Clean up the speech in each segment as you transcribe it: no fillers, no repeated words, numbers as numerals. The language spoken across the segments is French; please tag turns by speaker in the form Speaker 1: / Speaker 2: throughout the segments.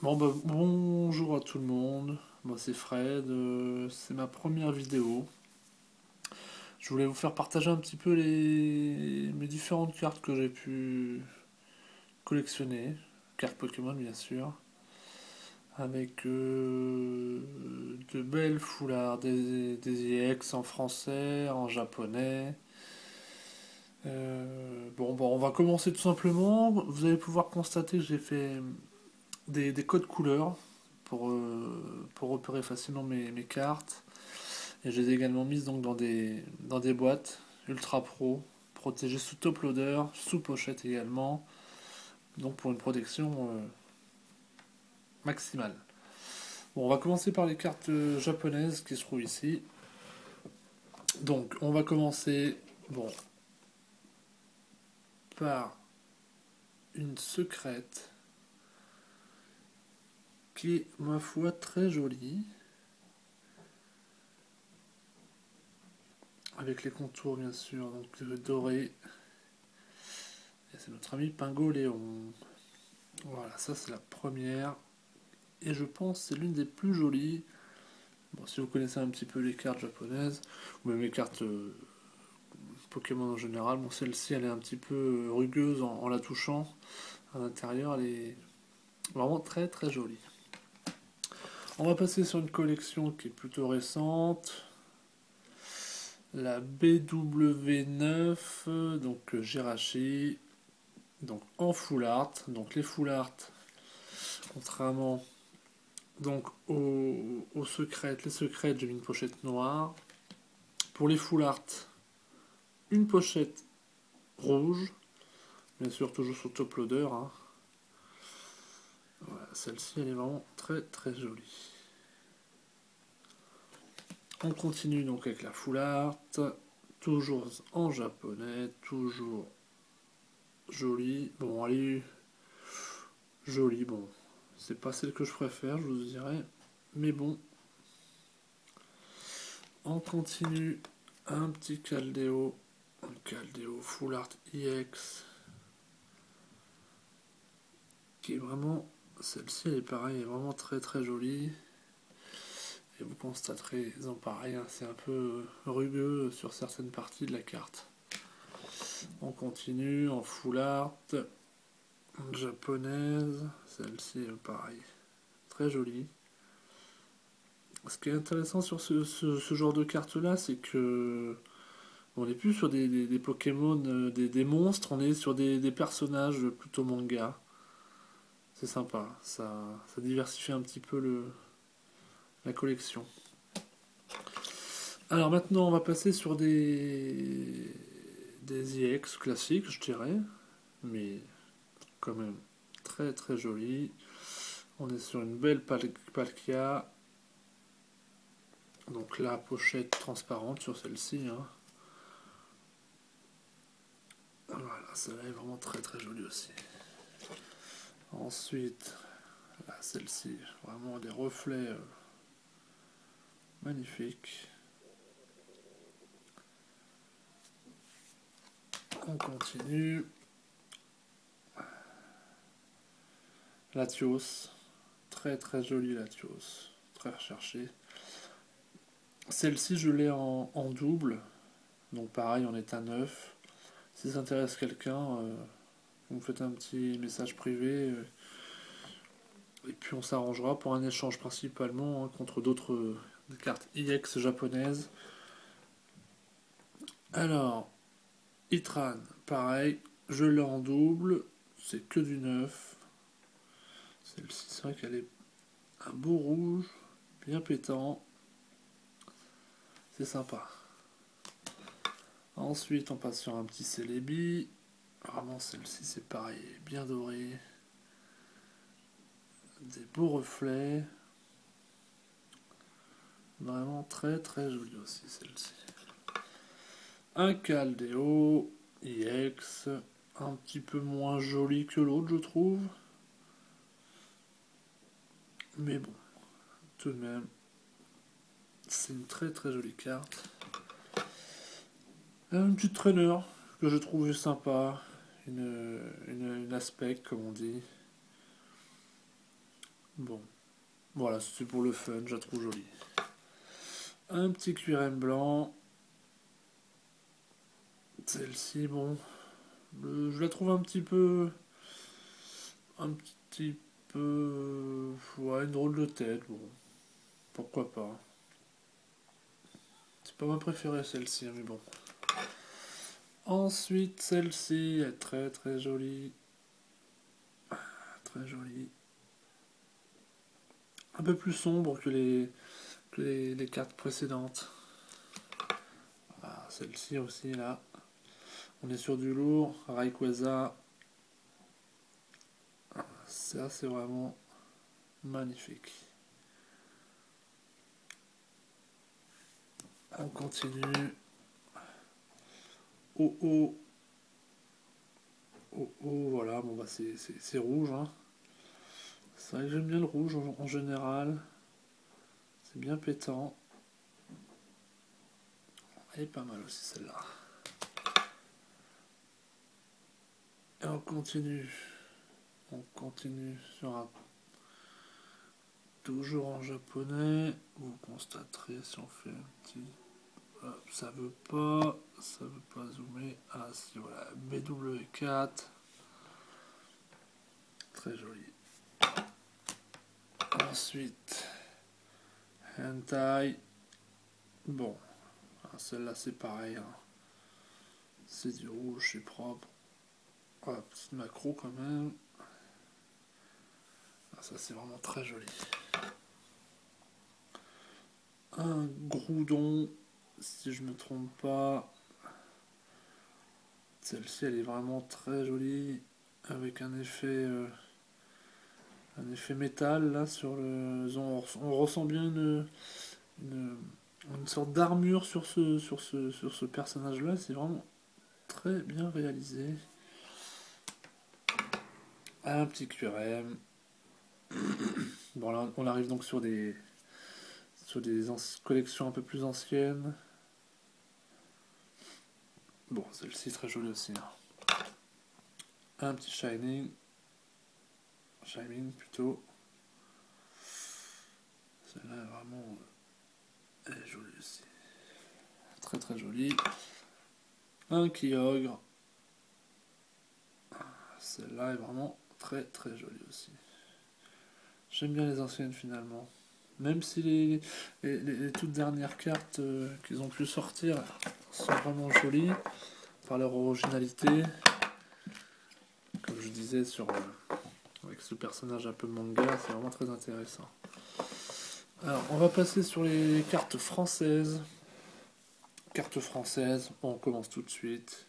Speaker 1: Bon bah bonjour à tout le monde, moi c'est Fred, c'est ma première vidéo. Je voulais vous faire partager un petit peu mes différentes cartes que j'ai pu collectionner, cartes Pokémon bien sûr, avec de belles foulards, des EX en français, en japonais. Bon, on va commencer tout simplement. Vous allez pouvoir constater que j'ai fait des codes couleurs pour repérer facilement mes cartes. Et je les ai également mises donc dans des boîtes ultra pro, protégées sous top loader, sous pochette également, donc pour une protection maximale. Bon, on va commencer par les cartes japonaises qui se trouvent ici. Donc, on va commencer bon, par une secrète qui est, ma foi, très jolie, avec les contours bien sûr, donc dorés. Et c'est notre ami Pingoléon. Voilà, ça c'est la première. Et je pense que c'est l'une des plus jolies. Bon, si vous connaissez un petit peu les cartes japonaises, ou même les cartes Pokémon en général, bon, celle-ci elle est un petit peu rugueuse en la touchant. À l'intérieur, elle est vraiment très très jolie. On va passer sur une collection qui est plutôt récente. La BW9, donc Jirachi, donc en full art. Donc les full art, contrairement donc aux secrètes, les secrètes, j'ai mis une pochette noire. Pour les full art, une pochette rouge, bien sûr toujours sur top loader. Hein. Voilà, celle-ci elle est vraiment très très jolie. On continue donc avec la full art, toujours en japonais, toujours jolie. Bon, elle est jolie, bon, c'est pas celle que je préfère, je vous dirais, mais bon. On continue un petit Caldeo, un Caldeo full art EX, qui est vraiment, celle-ci elle est pareil, elle est vraiment très très jolie. Et vous constaterez, en pareil, hein, c'est un peu rugueux sur certaines parties de la carte. On continue en full art, japonaise, celle-ci pareil, très jolie. Ce qui est intéressant sur ce genre de carte là, c'est que on n'est plus sur des Pokémon, des monstres, on est sur des personnages plutôt manga. C'est sympa, ça diversifie un petit peu la collection. Alors maintenant, on va passer sur des EX classiques, je dirais, mais quand même très très joli. On est sur une belle Palkia. Donc la pochette transparente sur celle-ci. Hein. Voilà, celle-là est vraiment très très jolie aussi. Ensuite, là, celle-ci, vraiment des reflets magnifiques. On continue. Latios, très très jolie Latios, très recherchée. Celle-ci, je l'ai en double, donc pareil, on est à 9. Si ça intéresse quelqu'un, vous me faites un petit message privé et puis on s'arrangera pour un échange principalement hein, contre d'autres cartes EX japonaises. Alors, Itran, pareil, je l'ai en double, c'est que du 9. Celle-ci, c'est vrai qu'elle est un beau rouge, bien pétant, c'est sympa. Ensuite, on passe sur un petit Celebi. Vraiment, celle-ci, c'est pareil, bien doré. Des beaux reflets. Vraiment très très jolie aussi, celle-ci. Un Caldeo EX. Un petit peu moins joli que l'autre, je trouve. Mais bon, tout de même, c'est une très très jolie carte. Une petite traîneur que je trouvais sympa. Une aspect, comme on dit. Bon, voilà, c'est pour le fun, je la trouve jolie. Un petit QRM blanc. Celle-ci, bon, je la trouve un petit peu... Un petit peu... Ouais, une drôle de tête, bon, pourquoi pas. C'est pas ma préférée celle-ci, mais bon. Ensuite, celle-ci est très très jolie. Très jolie. Un peu plus sombre que les cartes précédentes. Ah, celle-ci aussi, là. On est sur du lourd. Rayquaza. Ça, c'est vraiment magnifique. On continue. Oh oh. Oh oh, voilà. Bon, bah, c'est rouge. Hein. C'est vrai que j'aime bien le rouge en général. C'est bien pétant. Elle est pas mal aussi, celle-là. Et on continue. On continue sur un... Toujours en japonais. Vous constaterez si on fait un petit... Hop, ça veut pas zoomer. Ah si, voilà, BW4. Très joli. Ensuite, Hentai. Bon, celle-là c'est pareil. Hein. C'est du rouge, c'est propre. Ah, petite macro quand même. Ah, ça c'est vraiment très joli. Un Groudon, si je me trompe pas. Celle-ci elle est vraiment très jolie. Avec un effet métal là sur le. On ressent bien une, une sorte d'armure sur ce personnage-là. C'est vraiment très bien réalisé. Un petit QRM. Bon, là, on arrive donc sur des collections un peu plus anciennes. Bon, celle-ci est très jolie aussi. Hein. Un petit Shining. Shining plutôt. Celle-là est vraiment. Elle est jolie aussi. Très très jolie. Un Kyogre. Celle-là est vraiment très très jolie aussi. J'aime bien les anciennes finalement. Même si les toutes dernières cartes qu'ils ont pu sortir sont vraiment jolies par leur originalité. Comme je disais avec ce personnage un peu manga, c'est vraiment très intéressant. Alors on va passer sur les cartes françaises. Cartes françaises, on commence tout de suite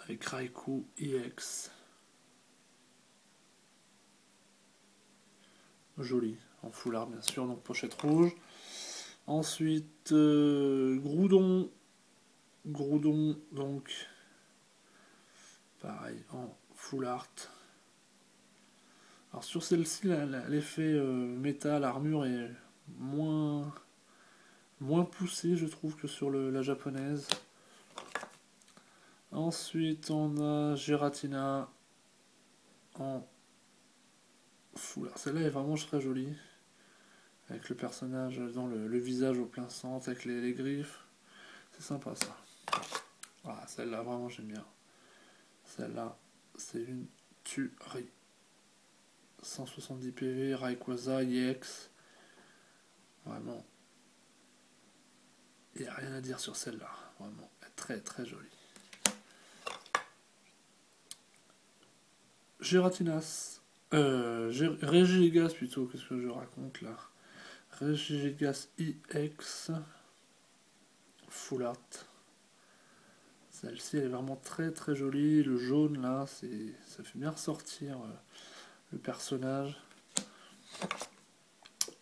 Speaker 1: avec Raikou EX. Joli, en foulard bien sûr, donc pochette rouge. Ensuite, Groudon. Groudon, donc, pareil, en full art. Alors sur celle-ci, l'effet métal, armure est moins poussé, je trouve, que sur la japonaise. Ensuite, on a Giratina en full art. Celle-là est vraiment très jolie. Avec le personnage dans le visage au plein centre, avec les griffes. C'est sympa ça. Voilà, celle-là, vraiment, j'aime bien. Celle-là, c'est une tuerie. 170 PV, Rayquaza, EX. Vraiment, il n'y a rien à dire sur celle-là. Vraiment, elle est très très jolie. Gératinas. Regigigas plutôt, qu'est-ce que je raconte là? Regigigas EX. Full art. Celle-ci elle est vraiment très très jolie. Le jaune là, ça fait bien ressortir le personnage.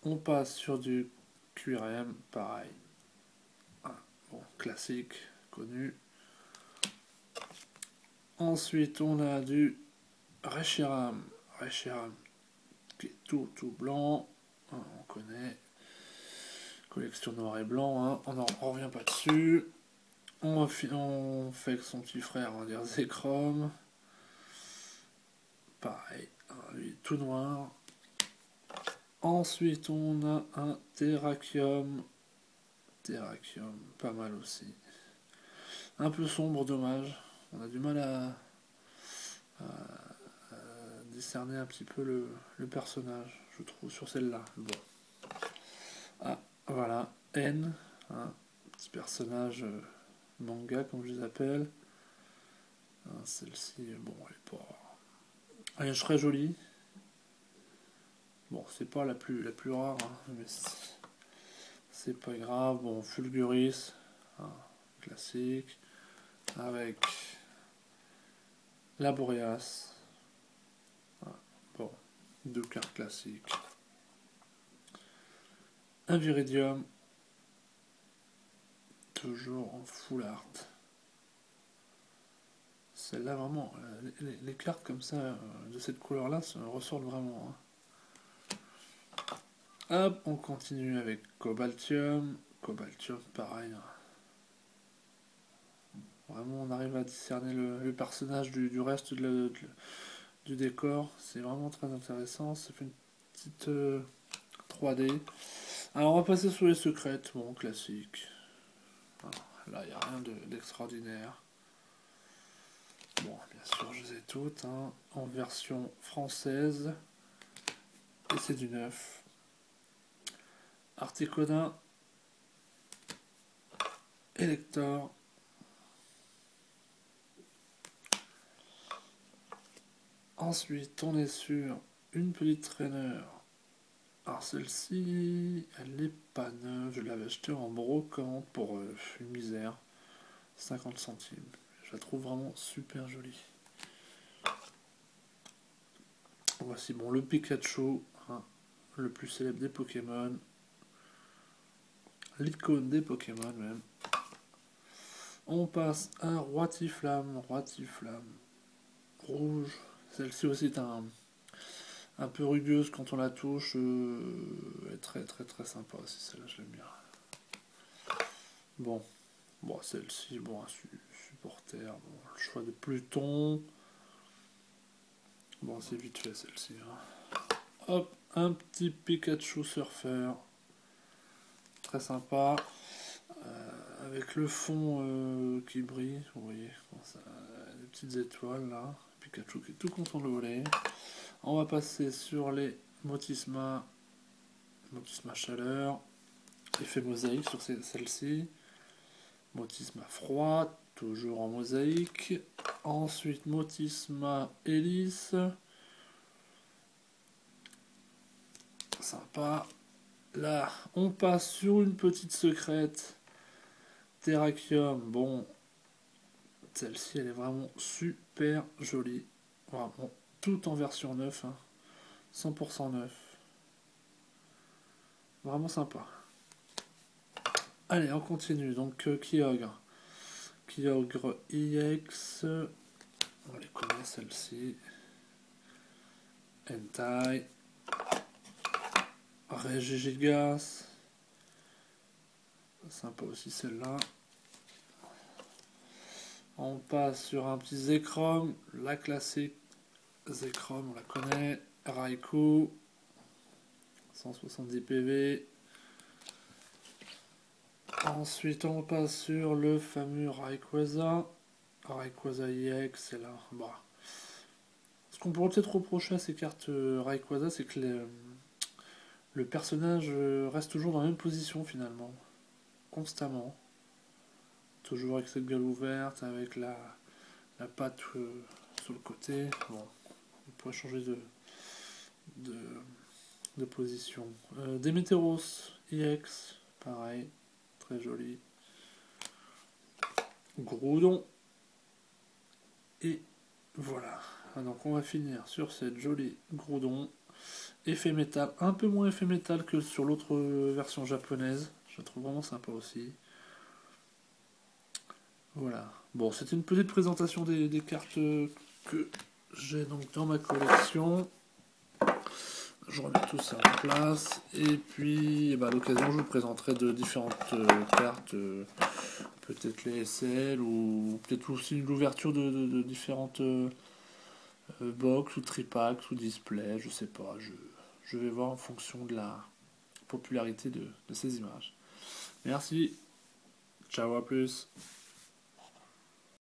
Speaker 1: On passe sur du QRM, pareil. Ah, bon, classique, connu. Ensuite, on a du Reshiram. Reshiram qui est tout blanc. Hein, on connaît. Collection noir et blanc. Hein, on n'en revient pas dessus. On fait avec son petit frère, on va dire Zekrom. Pareil, hein, lui tout noir. Ensuite, on a un Terrakium. Terrakium, pas mal aussi. Un peu sombre, dommage. On a du mal à discerner un petit peu le personnage, je trouve, sur celle-là. Bon. Ah, voilà. N, un petit personnage manga, comme je les appelle. Celle-ci, bon, elle est pas. Elle est très jolie. Bon, c'est pas la plus rare, hein, mais c'est pas grave. Bon, Fulguris, hein, classique, avec la Boreas. Hein, bon, deux cartes classiques. Un Viridium, toujours en full art. Celle-là, vraiment, les cartes comme ça, de cette couleur-là, ressortent vraiment. Hein. Hop, on continue avec Cobaltium. Cobaltium, pareil. Hein. Vraiment, on arrive à discerner le personnage du reste du décor. C'est vraiment très intéressant. Ça fait une petite 3D. Alors, on va passer sur les secrètes. Bon, classique. Alors, là, il n'y a rien d'extraordinaire. Bon, bien sûr, je les ai toutes. Hein, en version française. Et c'est du neuf. Articodin. Elector. Ensuite, on est sur une petite traîneur. Alors celle-ci, elle n'est pas neuve. Je l'avais achetée en brocante pour une misère. 50 centimes. Je la trouve vraiment super jolie. Voici bon, le Pikachu, hein, le plus célèbre des Pokémon. L'icône des Pokémon même. On passe à Roitiflamme. Roitiflamme rouge. Celle-ci aussi est un peu rugueuse quand on la touche. Elle est très très très sympa aussi, celle-là je l'aime bien. Bon, celle-ci, bon, un supporter, bon, le choix de Pluton. Bon, c'est vite fait celle-ci. Hein. Hop, un petit Pikachu surfeur. Très sympa. Avec le fond qui brille, vous voyez, bon, ça, des petites étoiles là. Pikachu qui est tout content de voler. On va passer sur les Motisma. Motisma chaleur. Effet mosaïque sur celle-ci. Motisma froid, toujours en mosaïque. Ensuite, Motisma hélice. Sympa. Là, on passe sur une petite secrète. Terrakium. Bon, celle-ci, elle est vraiment super jolie. Vraiment, tout en version 9. Hein. 100% neuf. Vraiment sympa. Allez, on continue. Donc, Kyogre. Kyogre EX. On les connaît, celle-ci. Hentai. Regigigas. Sympa aussi celle-là. On passe sur un petit Zekrom. La classique. Zekrom, on la connaît. Raikou. 170 PV. Ensuite, on passe sur le fameux Rayquaza. Rayquaza EX, c'est là. Bah. Ce qu'on pourrait peut-être reprocher à ces cartes Rayquaza, c'est que le personnage reste toujours dans la même position finalement. Constamment. Toujours avec cette gueule ouverte, avec la patte sur le côté. Bon, on pourrait changer de, de position. Demeteros EX, pareil. Très joli. Groudon. Et voilà. Donc on va finir sur cette jolie Groudon. Effet métal, un peu moins effet métal que sur l'autre version japonaise. Je la trouve vraiment sympa aussi. Voilà. Bon, c'était une petite présentation des cartes que j'ai donc dans ma collection. Je remets tout ça en place. Et puis, à l'occasion, je vous présenterai de différentes cartes. Peut-être les SL ou peut-être aussi l'ouverture de différentes box ou tripacks ou display. Je sais pas. je vais voir en fonction de la popularité de ces images. Merci, ciao, à plus.